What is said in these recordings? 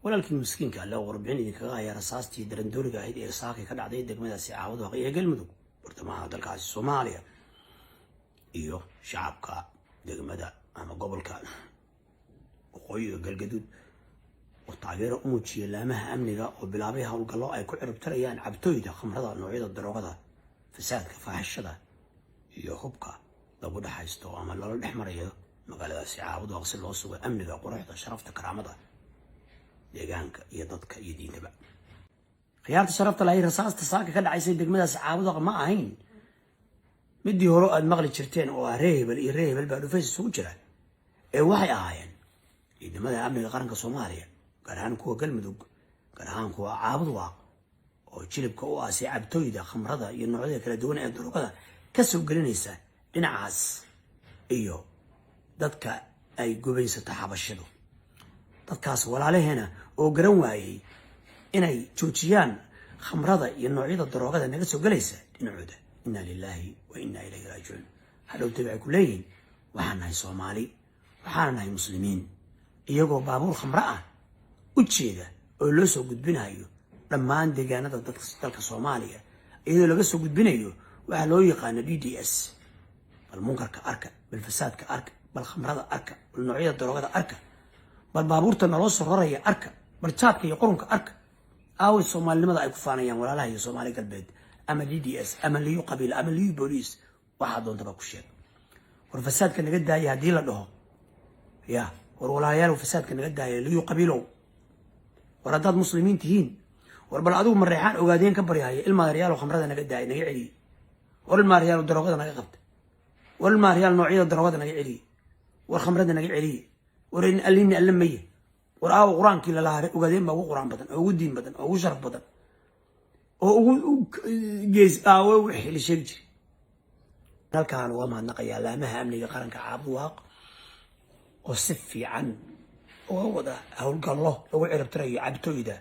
walaalkii miskiinka alle oo warbixin idinkaga haya rasaastii darandooriga ahayd ee saakay ka dhacday degmadaasi caawad waaqi ee galmudug bartamaha dalkaasi Soomaaliya iyo shacabka degmada ama gobolka waqooyiga galgaduud oo taageero u muujiyay laamaha amniga oo bilaabay howlgallo ay ku ciribtirayaan cabtooyda khamrada noocyada daroogada fasaadka faaxishada iyo hubka lagu dhaxaysto ama lala dhexmarayo magaaladaasi caawad waaqi si loo sugo amniga quruxda sharafta karaamada deegaanka iyo dadka iyo diintaba khiyaarta sharafta lahayd rasaasta saaka ka dhacaysay degmadaasi caawad waaqi ma ahayn midii hore aad maqli jirteen oo reebel iyo reebel baa dhufays isugu jira ee waxay ahaayeen ciidamada amniga qaranka Soomaaliya gaar ahaan kuwa galmudug gaar ahaan kuwa caawad waaqi oo jilibka u aasay cabtooyda khamrada iyo noocyada kala duwan ee daroogada ka soo gelinaysa dhinacaas iyo dadka ay gubaysato xabashadu dadkaas walaalaheena oo garan waayay inay joojiyaan khamrada iyo noocyada daroogada naga soo galaysa dhinacooda inna lillahi wa inna ilayhi raaji'uun hadhowtay waxay ku leeyihiin waxaan nahay Soomaali waxaan nahay muslimiin iyagoo baabuur khamra ah u jeeda oo loo soo gudbinayo dhammaan deegaanada dalka Soomaaliya iyadoo laga soo gudbinayo waxa loo yaqaan DDS bal munkarka arka bal fasaadka arka bal khamrada arka bal noocyada daroogada arka bal baabuurta naloo soo raraya arka bal jaadka iyo qurunka arka aaway Soomaalinimada ay ku faanayaan walaalaha iyo Soomaali galbeed ama DDS ama liyu qabiil ama liyu booliis waxa doontaba ku sheeg war fasaadka naga daayay hadii la dhaho ya war walaalayaal fasaadka naga daayay liyu qabiilow war dad muslimiin tihiin war bal adigu mareexaan ogaadeen ka baryahay ilma reyaal khamrada naga daayay naga celi war ilma reyaal daroogada naga qabta war ilma reyaal noocyada daroogada naga celi war khamrada naga celi war in alini allamay war aaw quraanki la lahaa ogaadeen baa ugu quraan badan oo ugu diin badan oo ugu sharaf badan oo ugu gees aaw wixii la sheeg jiray halkaan waa mahadnaqayaa laamaha amniga qaranka caawad waaqi oo si fiican oo wada howlgallo lagu ciribtirayo cabtooyda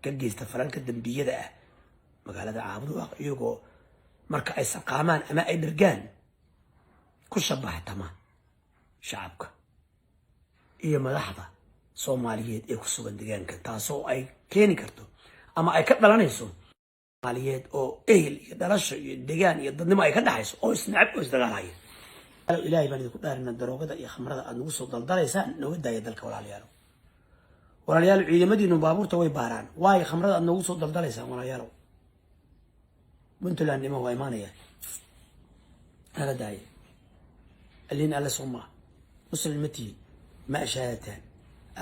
ka geysta falalka dambiyada ah magaalada caawad waaqi iyagoo marka ay saqaamaan ama ay dhargaan ku shabaxtama shacabka iyo madaxda Soomaaliyeed ee ku sugan deegaanka taasoo ay keeni karto ama ay ka dhalanayso Soomaaliyeed oo ehel iyo dhalasho iyo deegaan iyo dadnimo ay ka dhaxayso oo isnacab oo isdagaalaya ilaahay baan idinku dhaarinaa daroogada iyo khamrada aad nagu soo daldalaysaan nooga daaya dalka walaalayaal ciidamadiinu baabuurta way baaraan waay khamrada aad nagu soo daldalaysaan walaalayaal Puntland nimo waa imaanaya ala daaya alin alla soma muslimati ma shahaatan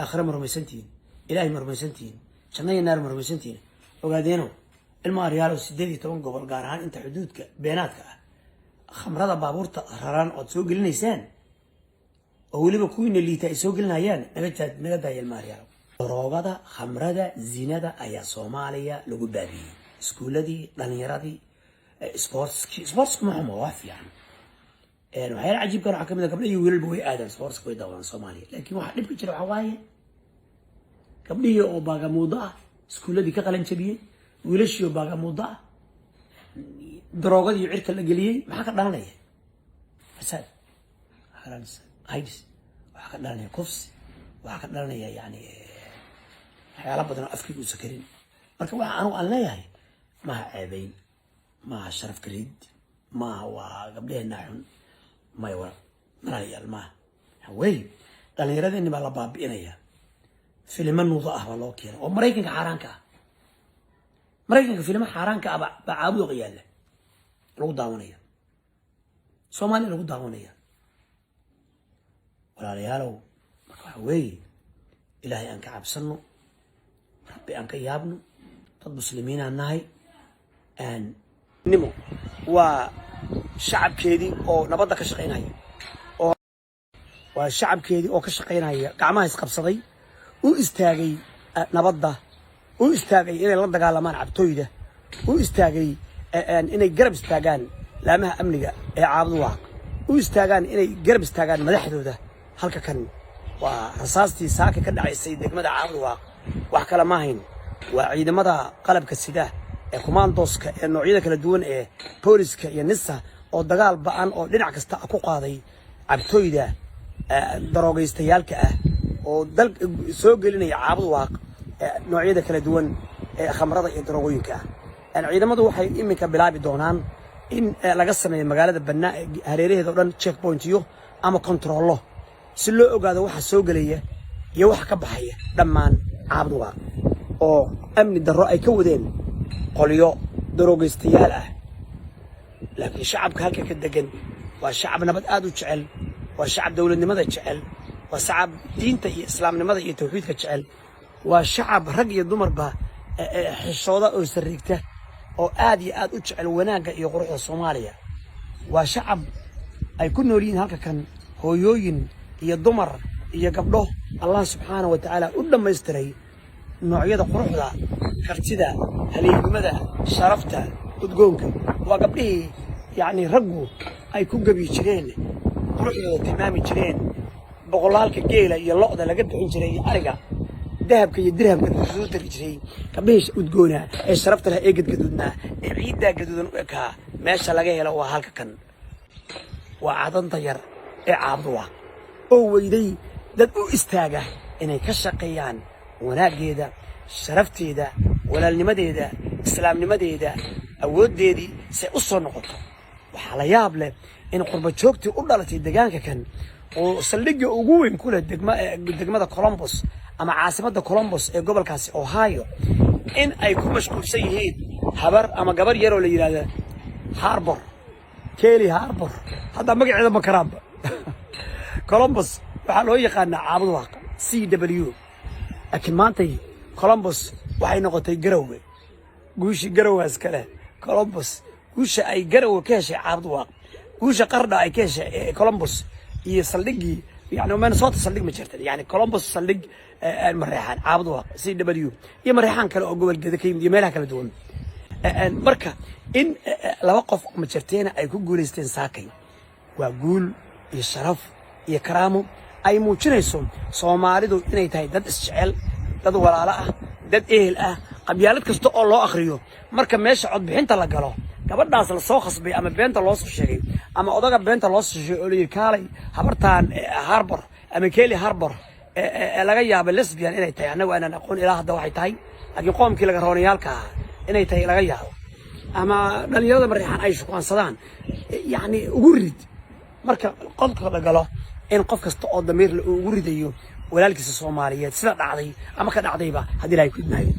aakhira marmaysantiin ilaahay marmaysantiin jannada naar marmaysantiin ogaadeeno ilma reyaal 18 gobol gaar ahaan inta xuduudka beenaadka ah khamrada baabuurta raran oo soo gelinaysaan oo waliba kuwiina liita ay soo gelinayaan naga daayay ilma reyaal daroogada khamrada zinada ayaa Soomaaliya lagu baabiyay iskuuladii dhalinyaradii sports ma humo waa fiican waxay cajiib ka kamid ah gabdhaha iyo wiilalba way aadaan sports way daawaan Soomaaliya laakiin waxa dhibka jira waxa waaye gabdhihii oo baagamuuda ah iskuuladii ka qalan jabiyay wiilashii oo baagamuuda ah daroogadii cirka la geliyay maxaa ka dhalanaya fasaad halis aidis waxa ka dhalanaya kufs waxa ka dhalanaya yani waxyaalo badan oo afkiigu sakarin marka waxa aan leeyahay ma ceebayn ma sharaf karid ma waa gabdhaheena xun ma waa marayal ma way dhalinyaradeenni baa la baabi'inaya فيلم النوضة أهلا كير ومريكن حرانكا مريكن فيلم حرانكا بعابو غياله لو داونية سومالي لو داونية ولا ريالو وي إلهي أنك عبسنو ربي أنك يابنو ضد مسلمين النهي أن نمو وشعب كيدي أو نبضة كشقين هاي وشعب كيدي أو كشقين هاي قعما يسقب صدي وإستاجي نبضة وإستاجي إني لا دجالمان عبتويده وإستاجي إني جرب استاجان لامها أمنية عابد واق وإستاجان إني جرب استاجان مدحدوده هلك كان ورصاصتي ساكي كده على السيد مدى عابد واق وحكلا ماهين وعيد مدى قلب كالسيده كوماندوسك إنه عيدك لدون بوليسك ينسى أو دجال بان أو لنعك استأكو قاضي عبتويده دروجي استيالك oo dal soo gelinaya caabud waaq noocyada kala duwan ee khamrada iyo darooyinka ciidamadu waxay iminka bilaabi doonaan in laga sameeyo magaalada Banaa hareeraheeda oo dhan checkpointiyo ama controllo si loo ogaado waxa soo galaya iyo waxa ka baxaya dhammaan caabduga oo amni darro ay ka wadeen qoliyo daroogistayaal ah laakiin shacabka halka ka degan waa shacab nabad aad u jecel waa shacab dawladnimada jecel waa shacab diinta iyo islaamnimada iyo tawxiidka jecel waa shacab rag iyo dumarba xishooda oo sariigta oo aad iyo aad u jecel wanaagga iyo quruxda Soomaaliya waa shacab ay ku nool yihiin halka kan hooyooyin iyo dumar iyo gabdho Allah subhanahu wa ta'ala u dhameystiray noocyada quruxda kartida haleelnimada sharafta udgoonka waa gabdhihii يعني رجوا أي كوجا بيشرين روحوا تمامي شرين بقولالك جيلة يلاقدا لقد حنشري أرجع ذهب كي درهم كده خذوه تريشري كبيش أدجونا شرفت لها إيجد جدودنا عيد ده جدودنا كها ماشى لقيه لو هالك كان وعدن طير عبدوا أو يدي ده استاجه إنه كشقيان وناجي ده شرفتي ده ولا المدي ده إسلام المدي ده أودي دي سأصل نقطة وحلا يابله إن قرب شوكتي أولادتي دجاجة كان وسلجي وجوين كل الدجمة كولومبوس أما عاصمة كولومبوس قبل كاس أوهايو إن أيكون مشكور سيهيد حبر أما جبر يرو لي هاربر كيلي هاربر هذا مقعد هذا مكرام كولومبوس وحلو يقنا عبد واقع CW لكن ما أنتي كولومبوس وحين نقطة جروه جوش جروه أسكله كولومبوس وش أي جرو كاش عبد واق وش قرنا أي كاش كولومبوس يصلقي يعني ومن صوت صلق مشرتني يعني كولومبوس صلق المريحان عبد واق CW يا مريحان كانوا أقول كذا كيم يملها كلا دون مركا إن لوقف مشرتين أي كقول استنساكي وأقول الشرف يكرامه أي موجنيسون صومالي إن يتهي دد إسرائيل دد ولا لا دد إيه قبيلات كستو الله أخريو مركا ماشي عد بحنت الله قالوا gabadhaas la soo khasbay ama beenta loo soo sheegay ama odaga beenta loo soo sheegay oo leeyahay kaalay habartaan harbor ama keeli harbor laga yaabo lesbian inay tahay anagu aanan aqoon ilaa hadda waxay tahay laakiin qoomkii laga roonayaalka inay tahay laga yaabo ama dhalinyarada marixan ay shaqaansadaan yani ugu rid marka qodka la galo in qof kasta oo damiir la ugu ridayo walaalkiisa Soomaaliyeed sida dhacday ama ka dhacdayba hadii ay ku idmaayo